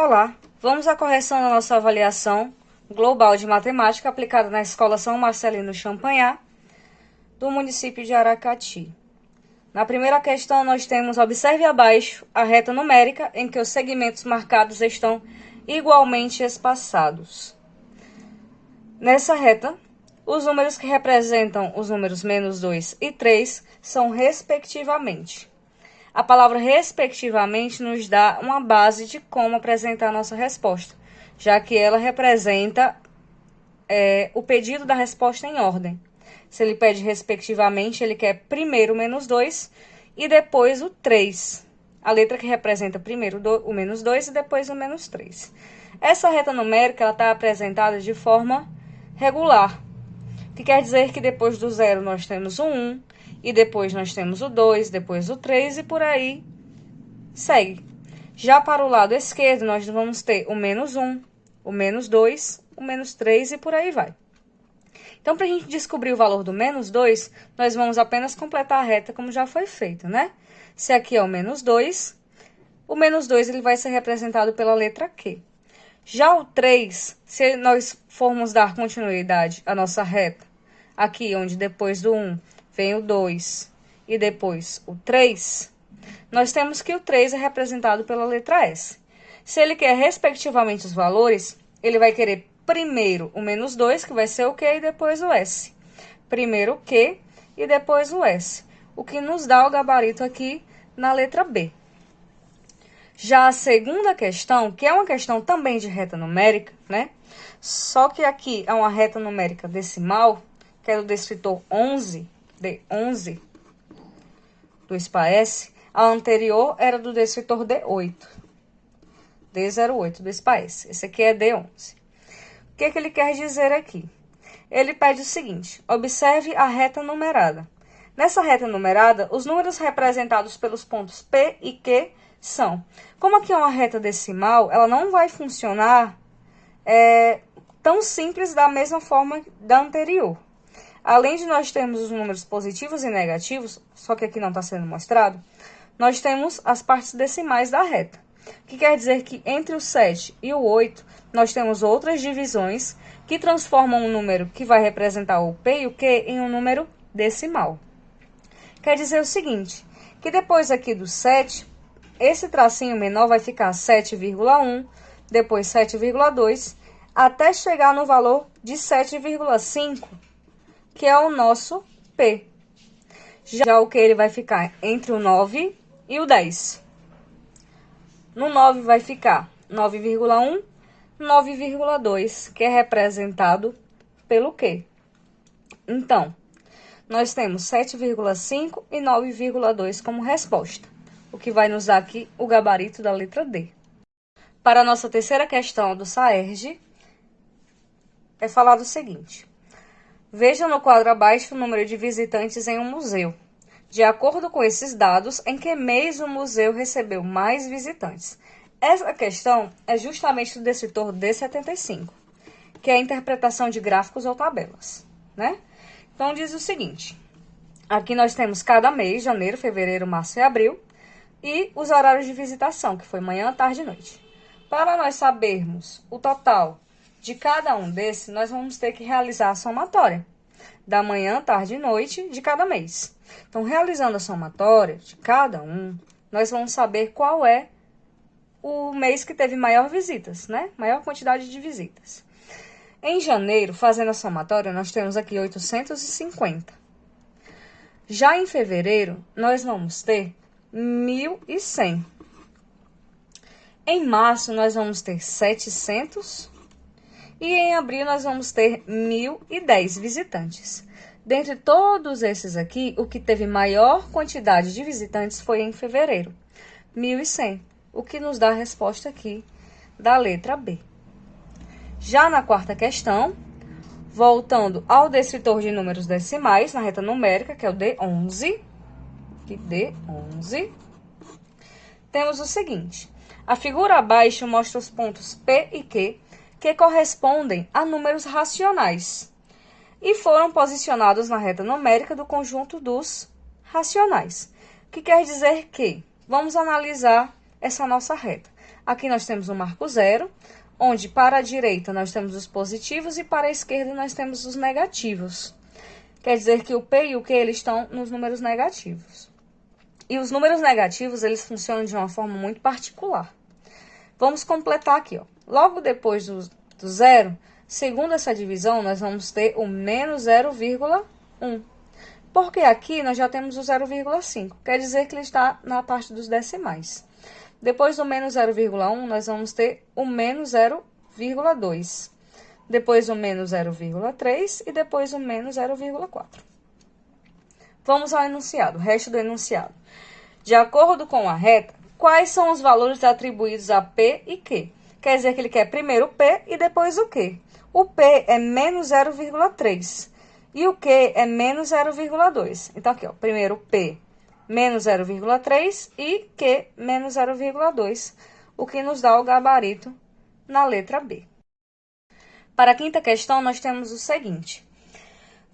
Olá, vamos à correção da nossa avaliação global de matemática aplicada na Escola São Marcelino Champagnat, do município de Aracati. Na primeira questão, nós temos, observe abaixo, a reta numérica em que os segmentos marcados estão igualmente espaçados. Nessa reta, os números que representam os números menos 2 e 3 são respectivamente. A palavra respectivamente nos dá uma base de como apresentar a nossa resposta, já que ela representa o pedido da resposta em ordem. Se ele pede respectivamente, ele quer primeiro o menos 2 e depois o 3. A letra que representa primeiro o menos 2 e depois o menos 3. Essa reta numérica está apresentada de forma regular, que quer dizer que depois do 0 nós temos o 1, e depois nós temos o 2, depois o 3 e por aí segue. Já para o lado esquerdo, nós vamos ter o menos 1, o menos 2, o menos 3 e por aí vai. Então, para a gente descobrir o valor do menos 2, nós vamos apenas completar a reta como já foi feito, né? Se aqui é o menos 2, o menos 2 ele vai ser representado pela letra Q. Já o 3, se nós formos dar continuidade à nossa reta, aqui onde depois do 1 vem o 2 e depois o 3, nós temos que o 3 é representado pela letra S. Se ele quer respectivamente os valores, ele vai querer primeiro o menos 2, que vai ser o Q, e depois o S. Primeiro o Q e depois o S, o que nos dá o gabarito aqui na letra B. Já a segunda questão, que é uma questão também de reta numérica, né? Só que aqui é uma reta numérica decimal, que é do descritor 11, D11, do SPAES. A anterior era do descritor D8, D08 do SPAES. Esse aqui é D11. O que ele quer dizer aqui? Ele pede o seguinte: observe a reta numerada. Nessa reta numerada, os números representados pelos pontos P e Q são. Como aqui é uma reta decimal, ela não vai funcionar tão simples da mesma forma da anterior. Além de nós termos os números positivos e negativos, só que aqui não está sendo mostrado, nós temos as partes decimais da reta, que quer dizer que entre o 7 e o 8, nós temos outras divisões que transformam um número que vai representar o P e o Q em um número decimal. Quer dizer o seguinte, que depois aqui do 7, esse tracinho menor vai ficar 7,1, depois 7,2, até chegar no valor de 7,5, que é o nosso P. Já o que ele vai ficar entre o 9 e o 10. No 9 vai ficar 9,1, 9,2, que é representado pelo Q. Então, nós temos 7,5 e 9,2 como resposta, o que vai nos dar aqui o gabarito da letra D. Para a nossa terceira questão do SAERJ, é falado o seguinte: veja no quadro abaixo o número de visitantes em um museu. De acordo com esses dados, em que mês o museu recebeu mais visitantes? Essa questão é justamente do descritor D75, que é a interpretação de gráficos ou tabelas, né? Então, diz o seguinte: aqui nós temos cada mês, janeiro, fevereiro, março e abril, e os horários de visitação, que foi manhã, tarde e noite. Para nós sabermos o total de cada um desses, nós vamos ter que realizar a somatória da manhã, tarde e noite de cada mês. Então, realizando a somatória de cada um, nós vamos saber qual é o mês que teve maior visitas, né? Maior quantidade de visitas. Em janeiro, fazendo a somatória, nós temos aqui 850. Já em fevereiro, nós vamos ter 1.100. Em março, nós vamos ter 700. E em abril, nós vamos ter 1.010 visitantes. Dentre todos esses aqui, o que teve maior quantidade de visitantes foi em fevereiro, 1.100, o que nos dá a resposta aqui da letra B. Já na quarta questão, voltando ao descritor de números decimais, na reta numérica, que é o D11, temos o seguinte: a figura abaixo mostra os pontos P e Q, que correspondem a números racionais e foram posicionados na reta numérica do conjunto dos racionais. O que quer dizer que, vamos analisar essa nossa reta. Aqui nós temos um marco zero, onde para a direita nós temos os positivos e para a esquerda nós temos os negativos. Quer dizer que o P e o Q eles estão nos números negativos. E os números negativos, eles funcionam de uma forma muito particular. Vamos completar aqui, ó. Logo depois do zero, segundo essa divisão, nós vamos ter o menos 0,1. Porque aqui nós já temos o 0,5. Quer dizer que ele está na parte dos decimais. Depois do menos 0,1, nós vamos ter o menos 0,2. Depois o menos 0,3 e depois o menos 0,4. Vamos ao enunciado, o resto do enunciado. De acordo com a reta, quais são os valores atribuídos a P e Q? Quer dizer que ele quer primeiro o P e depois o Q. O P é menos 0,3 e o Q é menos 0,2. Então, aqui, ó, primeiro P menos 0,3 e Q menos 0,2, o que nos dá o gabarito na letra B. Para a quinta questão, nós temos o seguinte.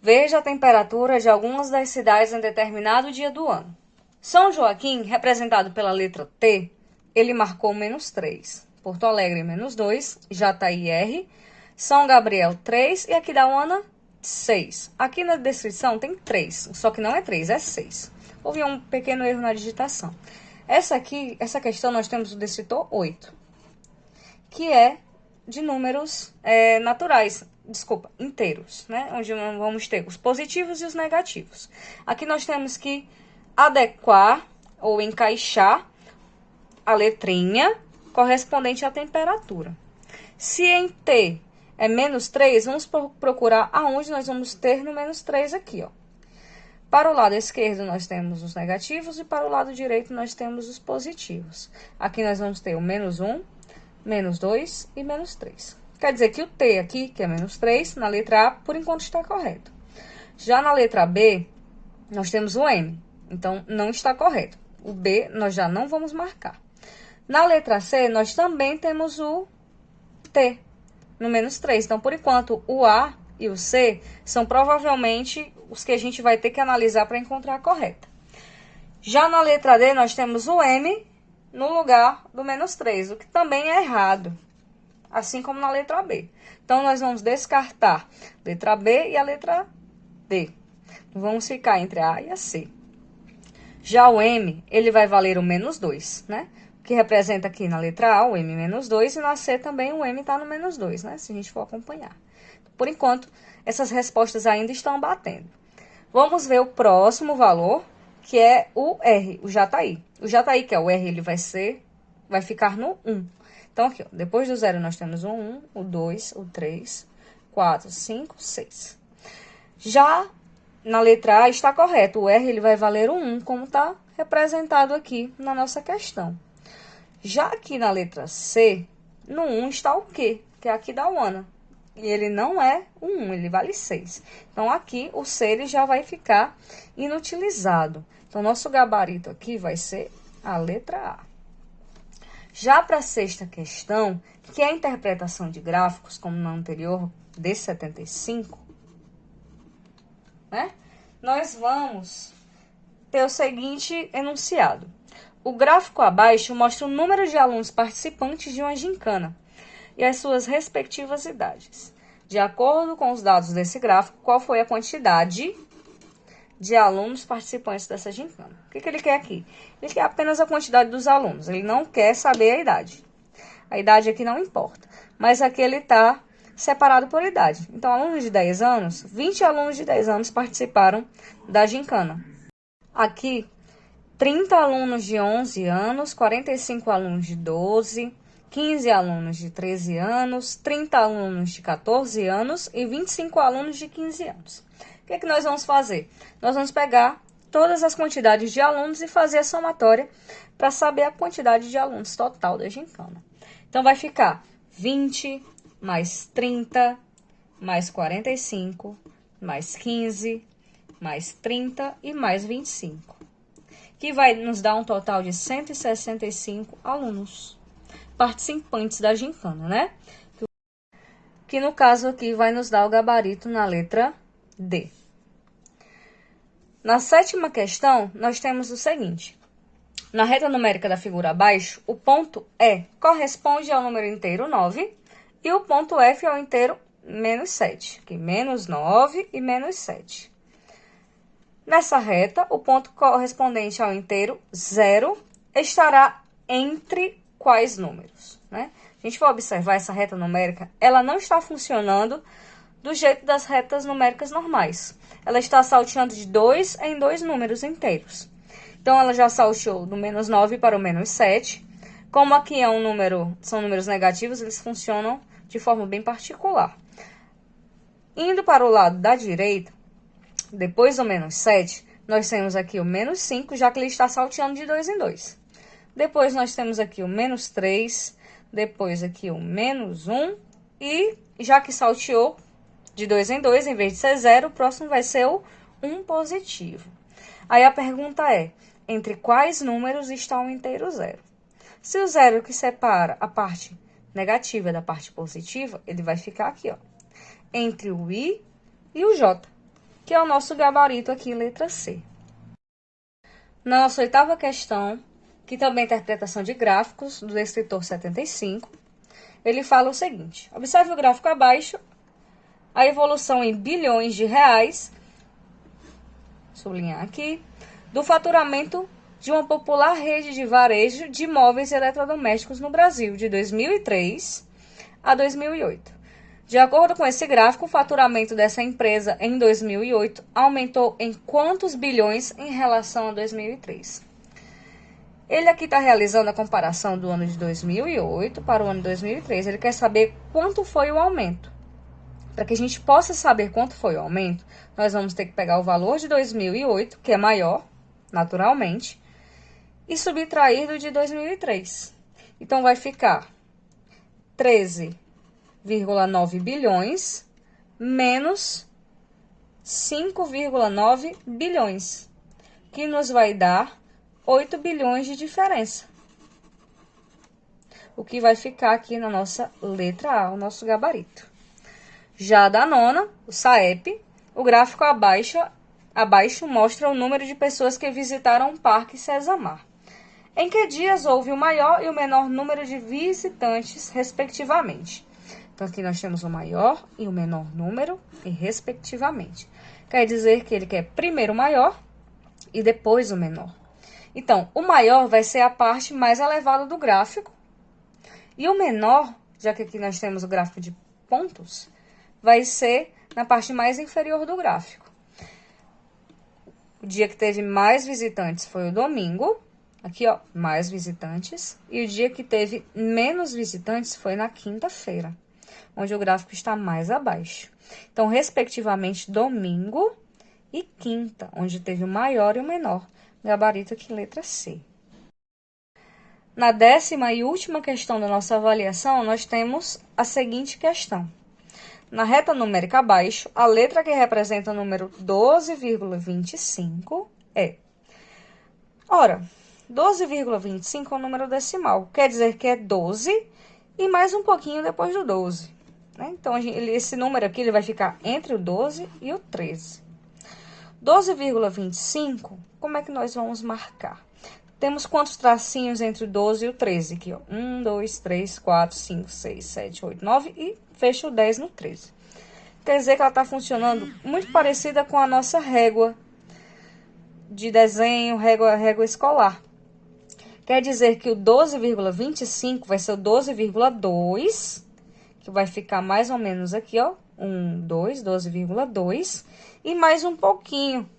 Veja a temperatura de algumas das cidades em determinado dia do ano. São Joaquim, representado pela letra T, ele marcou menos 3. Porto Alegre, menos 2. Jataí, R. São Gabriel, 3. E aqui da Uana, 6. Aqui na descrição tem 3, só que não é 3, é 6. Houve um pequeno erro na digitação. Essa questão, nós temos o descritor 8, que é de números inteiros, né? Onde vamos ter os positivos e os negativos. Aqui nós temos que adequar ou encaixar a letrinha correspondente à temperatura. Se em T é menos 3, vamos procurar aonde nós vamos ter no menos 3 aqui, ó. Para o lado esquerdo nós temos os negativos e para o lado direito nós temos os positivos. Aqui nós vamos ter o menos 1, menos 2 e menos 3. Quer dizer que o T aqui, que é menos 3, na letra A, por enquanto está correto. Já na letra B, nós temos o M, então não está correto. O B nós já não vamos marcar. Na letra C, nós também temos o T, no menos 3. Então, por enquanto, o A e o C são provavelmente os que a gente vai ter que analisar para encontrar a correta. Já na letra D, nós temos o M no lugar do menos 3, o que também é errado, assim como na letra B. Então, nós vamos descartar a letra B e a letra D. Vamos ficar entre a A e a C. Já o M, ele vai valer o menos 2, né? Que representa aqui na letra A o M menos 2 e na C também o M está no menos 2, né? Se a gente for acompanhar. Por enquanto, essas respostas ainda estão batendo. Vamos ver o próximo valor, que é o R, o Jataí. O Jataí, que é o R, ele vai ficar no 1. Então, aqui, ó, depois do 0, nós temos o 1, o 2, o 3, 4, 5, 6. Já na letra A está correto. O R ele vai valer o 1, como está representado aqui na nossa questão. Já aqui na letra C, no 1 está o Q, que é aqui da Uana. E ele não é o 1, ele vale 6. Então, aqui o C ele já vai ficar inutilizado. Então, nosso gabarito aqui vai ser a letra A. Já para a sexta questão, que é a interpretação de gráficos, como na anterior, D75, né? Nós vamos ter o seguinte enunciado. O gráfico abaixo mostra o número de alunos participantes de uma gincana e as suas respectivas idades. De acordo com os dados desse gráfico, qual foi a quantidade de alunos participantes dessa gincana? O que ele quer aqui? Ele quer apenas a quantidade dos alunos, ele não quer saber a idade. A idade aqui não importa, mas aqui ele está separado por idade. Então, alunos de 10 anos, 20 alunos de 10 anos participaram da gincana. Aqui, 30 alunos de 11 anos, 45 alunos de 12, 15 alunos de 13 anos, 30 alunos de 14 anos e 25 alunos de 15 anos. O que nós vamos fazer? Nós vamos pegar todas as quantidades de alunos e fazer a somatória para saber a quantidade de alunos total da gincana. Então, vai ficar 20 mais 30 mais 45 mais 15 mais 30 e mais 25. Que vai nos dar um total de 165 alunos participantes da gincana, né? Que no caso aqui vai nos dar o gabarito na letra D. Na sétima questão, nós temos o seguinte. Na reta numérica da figura abaixo, o ponto E corresponde ao número inteiro 9 e o ponto F ao inteiro menos 7, aqui menos 9 e menos 7. Nessa reta, o ponto correspondente ao inteiro 0 estará entre quais números, né? A gente vai observar essa reta numérica, ela não está funcionando do jeito das retas numéricas normais. Ela está salteando de 2 em 2 números inteiros. Então, ela já salteou do menos 9 para o menos 7. Como aqui é são números negativos, eles funcionam de forma bem particular. Indo para o lado da direita, depois do menos 7, nós temos aqui o menos 5, já que ele está salteando de 2 em 2. Depois, nós temos aqui o menos 3, depois aqui o menos 1, e já que salteou de 2 em 2, em vez de ser 0, o próximo vai ser o 1 positivo. Aí a pergunta é, entre quais números está o inteiro 0? Se o 0 que separa a parte negativa da parte positiva, ele vai ficar aqui, ó, entre o I e o J, que é o nosso gabarito aqui, letra C. Na nossa oitava questão, que também é interpretação de gráficos, do descritor 75, ele fala o seguinte: observe o gráfico abaixo, a evolução em bilhões de reais, sublinhar aqui, do faturamento de uma popular rede de varejo de móveis e eletrodomésticos no Brasil, de 2003 a 2008. De acordo com esse gráfico, o faturamento dessa empresa em 2008 aumentou em quantos bilhões em relação a 2003? Ele aqui está realizando a comparação do ano de 2008 para o ano de 2003. Ele quer saber quanto foi o aumento. Para que a gente possa saber quanto foi o aumento, nós vamos ter que pegar o valor de 2008, que é maior, naturalmente, e subtrair do de 2003. Então, vai ficar 13,9 bilhões menos 5,9 bilhões, que nos vai dar 8 bilhões de diferença. O que vai ficar aqui na nossa letra A, o nosso gabarito. Já da nona, o SAEP, o gráfico abaixo mostra o número de pessoas que visitaram o Parque Cezamar. Em que dias houve o maior e o menor número de visitantes, respectivamente? Então, aqui nós temos o maior e o menor número, e respectivamente. Quer dizer que ele quer primeiro o maior e depois o menor. Então, o maior vai ser a parte mais elevada do gráfico. E o menor, já que aqui nós temos o gráfico de pontos, vai ser na parte mais inferior do gráfico. O dia que teve mais visitantes foi o domingo. Aqui, ó, mais visitantes. E o dia que teve menos visitantes foi na quinta-feira, onde o gráfico está mais abaixo. Então, respectivamente, domingo e quinta, onde teve o maior e o menor. Gabarito aqui, letra C. Na 10ª e última questão da nossa avaliação, nós temos a seguinte questão. Na reta numérica abaixo, a letra que representa o número 12,25 é... Ora, 12,25 é um número decimal, quer dizer que é 12 e mais um pouquinho depois do 12. Né? Então, esse número aqui ele vai ficar entre o 12 e o 13. 12,25, como é que nós vamos marcar? Temos quantos tracinhos entre o 12 e o 13? Aqui, ó. 1, 2, 3, 4, 5, 6, 7, 8, 9 e fecha o 10 no 13. Quer dizer que ela está funcionando muito parecida com a nossa régua de desenho, régua escolar. Quer dizer que o 12,25 vai ser o 12,2, que vai ficar mais ou menos aqui, ó. 1, 2, 12,2 e mais um pouquinho.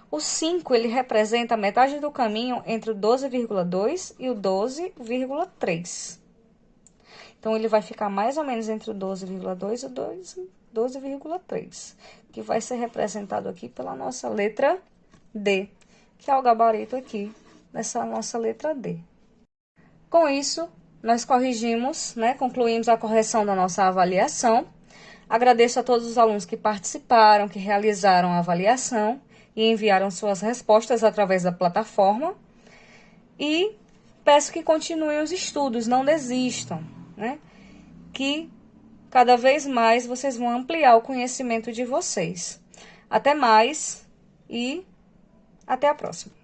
O 5, ele representa a metade do caminho entre o 12,2 e o 12,3. Então, ele vai ficar mais ou menos entre o 12,2 e o 12,3, que vai ser representado aqui pela nossa letra D, que é o gabarito aqui dessa nossa letra D. Com isso, nós corrigimos, né, concluímos a correção da nossa avaliação. Agradeço a todos os alunos que participaram, que realizaram a avaliação e enviaram suas respostas através da plataforma. E peço que continuem os estudos, não desistam, né? Que cada vez mais vocês vão ampliar o conhecimento de vocês. Até mais e até a próxima.